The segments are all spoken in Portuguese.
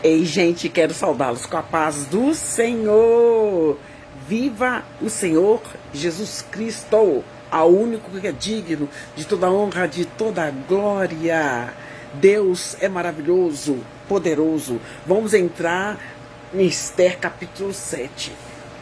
Ei, gente, quero saudá-los com a paz do Senhor. Viva o Senhor Jesus Cristo, ao único que é digno de toda honra, de toda glória. Deus é maravilhoso, poderoso. Vamos entrar em Esther capítulo 7.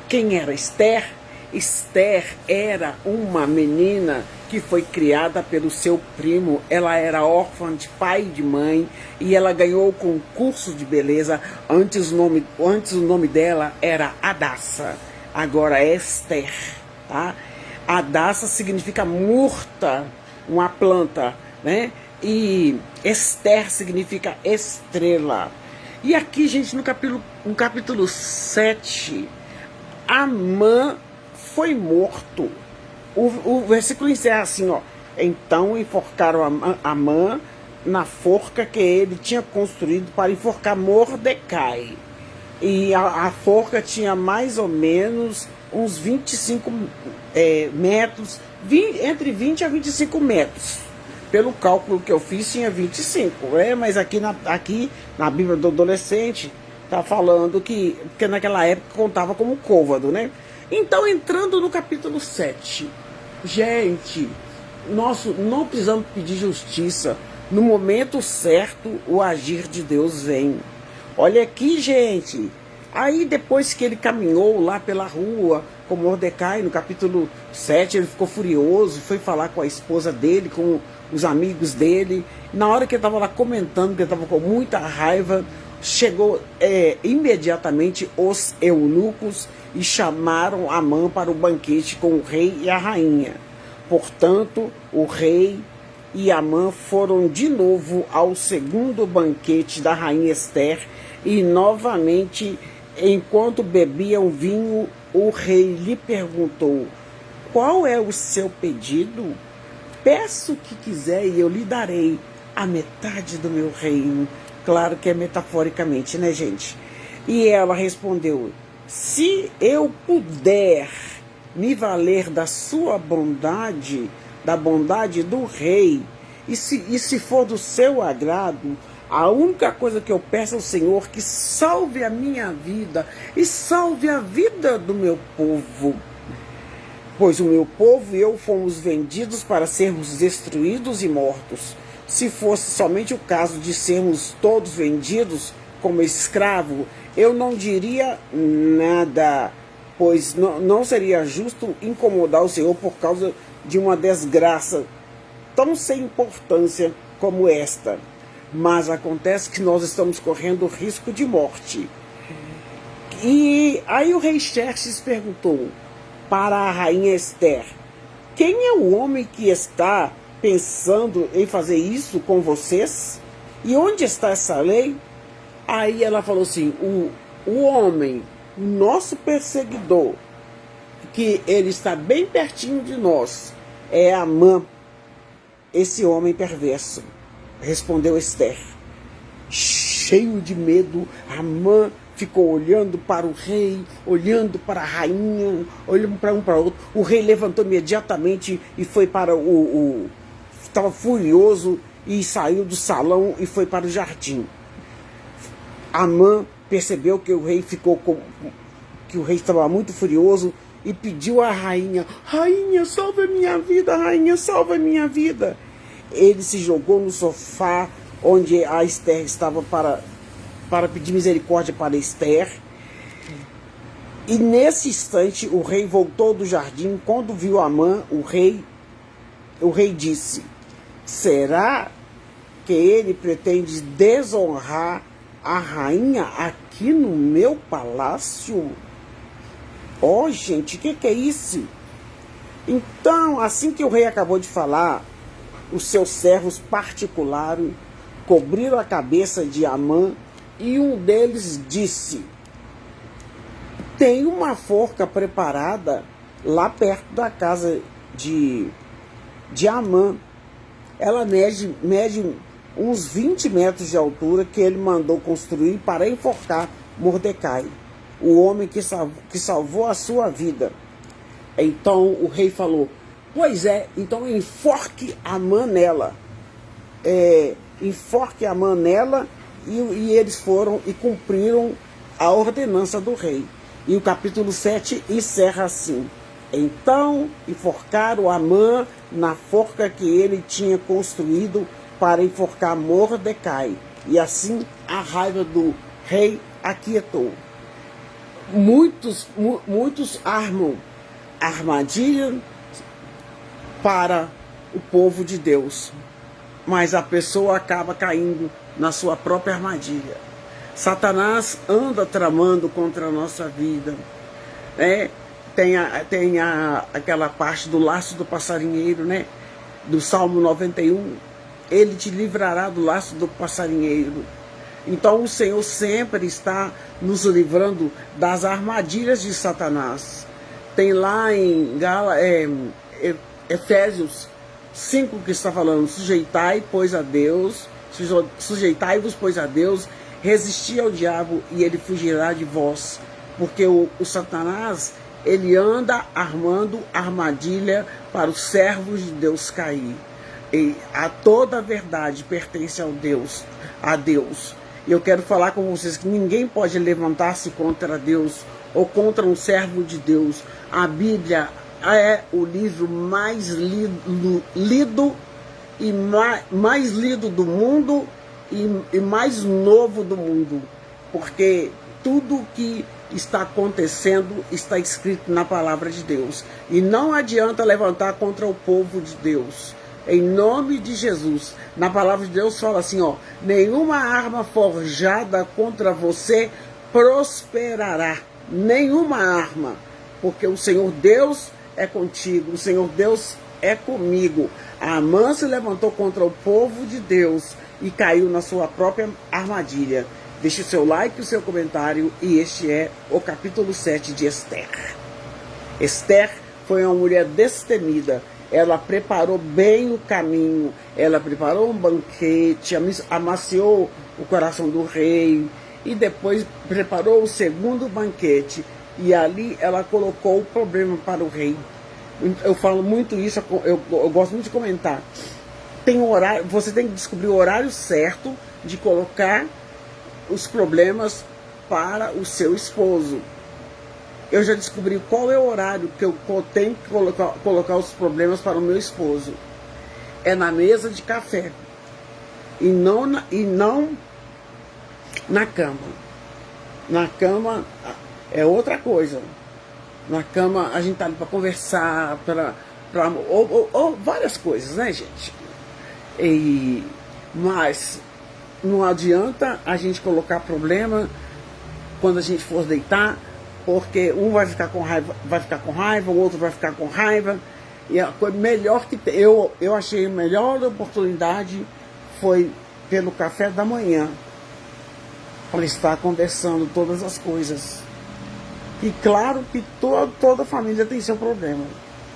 Quem era Esther? Esther era uma menina que foi criada pelo seu primo. Ela era órfã de pai e de mãe e ela ganhou o concurso de beleza. Antes o nome dela era Hadassa, agora é Esther, tá? Hadassa significa murta, uma planta, né? E Esther significa estrela. E aqui, gente, no capítulo 7, Amã foi morto. O versículo encerra assim, ó. Então enforcaram Amã na forca que ele tinha construído para enforcar Mordecai. E a forca tinha mais ou menos uns 25 metros, entre 20 a 25 metros. Pelo cálculo que eu fiz, tinha 25, mas aqui na Bíblia do adolescente, tá falando que naquela época contava como côvado, né? Então, entrando no capítulo 7, gente, não precisamos pedir justiça. No momento certo, o agir de Deus vem. Olha aqui, gente. Aí, depois que ele caminhou lá pela rua com Mordecai, no capítulo 7, ele ficou furioso, foi falar com a esposa dele, com os amigos dele. Na hora que ele estava lá comentando, que ele estava com muita raiva, chegou imediatamente os eunucos e chamaram Amã para o banquete com o rei e a rainha. Portanto, o rei e Amã foram de novo ao segundo banquete da rainha Esther e novamente, enquanto bebiam vinho, o rei lhe perguntou: qual é o seu pedido? Peço o que quiser e eu lhe darei a metade do meu reino. Claro que é metaforicamente, né, gente? E ela respondeu: se eu puder me valer da sua bondade, da bondade do rei, e se for do seu agrado, a única coisa que eu peço ao Senhor que salve a minha vida e salve a vida do meu povo. Pois o meu povo e eu fomos vendidos para sermos destruídos e mortos. Se fosse somente o caso de sermos todos vendidos como escravo, eu não diria nada, pois não seria justo incomodar o Senhor por causa de uma desgraça tão sem importância como esta. Mas acontece que nós estamos correndo risco de morte. E aí o rei Xerxes perguntou para a rainha Esther: quem é o homem que está pensando em fazer isso com vocês? E onde está essa lei? Aí ela falou assim: o homem, o nosso perseguidor, que ele está bem pertinho de nós, é Amã, esse homem perverso. Respondeu Esther. Cheio de medo, Amã ficou olhando para o rei, olhando para a rainha, olhando para um para o outro. O rei levantou imediatamente e foi para estava furioso e saiu do salão e foi para o jardim. Amã percebeu que o rei que o rei estava muito furioso e pediu à rainha: rainha, salva a minha vida, rainha, salva a minha vida. Ele se jogou no sofá onde a Esther estava para pedir misericórdia para Esther. E nesse instante o rei voltou do jardim. Quando viu Amã, o rei disse: será que ele pretende desonrar a rainha aqui no meu palácio? Oh, gente, o que é isso? Então, assim que o rei acabou de falar, os seus servos particulares cobriram a cabeça de Amã e um deles disse: tem uma forca preparada lá perto da casa de Amã. Ela mede uns 20 metros de altura, que ele mandou construir para enforcar Mordecai, o homem que salvou a sua vida. Então o rei falou: pois é, então enforque Amã nela. Enforque Amã nela E eles foram e cumpriram a ordenança do rei. E o capítulo 7 encerra assim: então enforcaram Amã na forca que ele tinha construído para enforcar Mordecai. E assim a raiva do rei aquietou. Muitos armam armadilha para o povo de Deus, mas a pessoa acaba caindo na sua própria armadilha. Satanás anda tramando contra a nossa vida, né? Tem aquela parte do laço do passarinheiro, né? Do Salmo 91. Ele te livrará do laço do passarinheiro. Então o Senhor sempre está nos livrando das armadilhas de Satanás. Tem lá em Efésios 5 que está falando: sujeitai-vos, pois a Deus, resisti ao diabo e ele fugirá de vós. Porque o Satanás, ele anda armando armadilha para os servos de Deus cair. E a toda a verdade pertence a Deus. E eu quero falar com vocês que ninguém pode levantar-se contra Deus ou contra um servo de Deus. A Bíblia é o livro mais lido e mais lido do mundo e mais novo do mundo, porque tudo que está acontecendo está escrito na palavra de Deus. E não adianta levantar contra o povo de Deus. Em nome de Jesus, na palavra de Deus fala assim, ó: nenhuma arma forjada contra você prosperará. Nenhuma arma, porque o Senhor Deus é contigo, o Senhor Deus é comigo. Amã se levantou contra o povo de Deus e caiu na sua própria armadilha. Deixe o seu like e o seu comentário, e este é o capítulo 7 de Esther. Esther foi uma mulher destemida. Ela preparou bem o caminho, ela preparou um banquete, amaciou o coração do rei, e depois preparou o segundo banquete, e ali ela colocou o problema para o rei. Eu falo muito isso, eu gosto muito de comentar. Tem um horário, você tem que descobrir o horário certo de colocar os problemas para o seu esposo. Eu já descobri qual é o horário que eu tenho que colocar os problemas para o meu esposo. É na mesa de café. E não na cama. Na cama é outra coisa. Na cama a gente tá ali para conversar, ou várias coisas, né, gente? Mas não adianta a gente colocar problema quando a gente for deitar, porque um vai ficar com raiva, o outro vai ficar com raiva. E a coisa melhor que eu achei a melhor oportunidade foi pelo café da manhã, para estar conversando todas as coisas. E claro que toda família tem seu problema,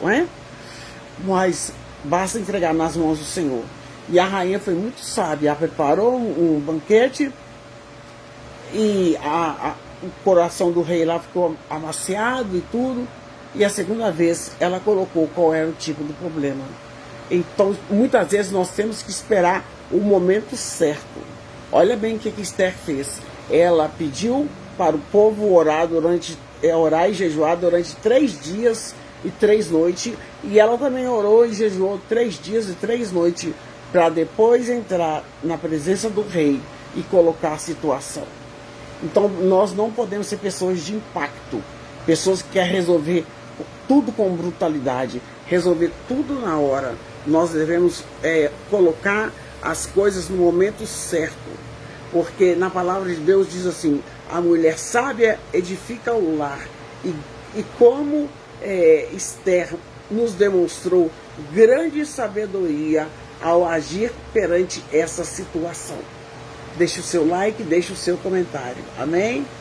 não é? Mas basta entregar nas mãos do Senhor. E a rainha foi muito sábia, ela preparou um banquete, e o coração do rei lá ficou amaciado e tudo. E a segunda vez ela colocou qual era o tipo do problema. Então muitas vezes nós temos que esperar o momento certo. Olha bem o que Esther fez. Ela pediu para o povo orar e jejuar durante 3 dias e 3 noites. E ela também orou e jejuou 3 dias e 3 noites, para depois entrar na presença do rei e colocar a situação. Então nós não podemos ser pessoas de impacto, pessoas que querem resolver tudo com brutalidade, resolver tudo na hora. Nós devemos colocar as coisas no momento certo, porque na palavra de Deus diz assim: a mulher sábia edifica o lar. E como Esther nos demonstrou grande sabedoria ao agir perante essa situação. Deixe o seu like, deixe o seu comentário. Amém?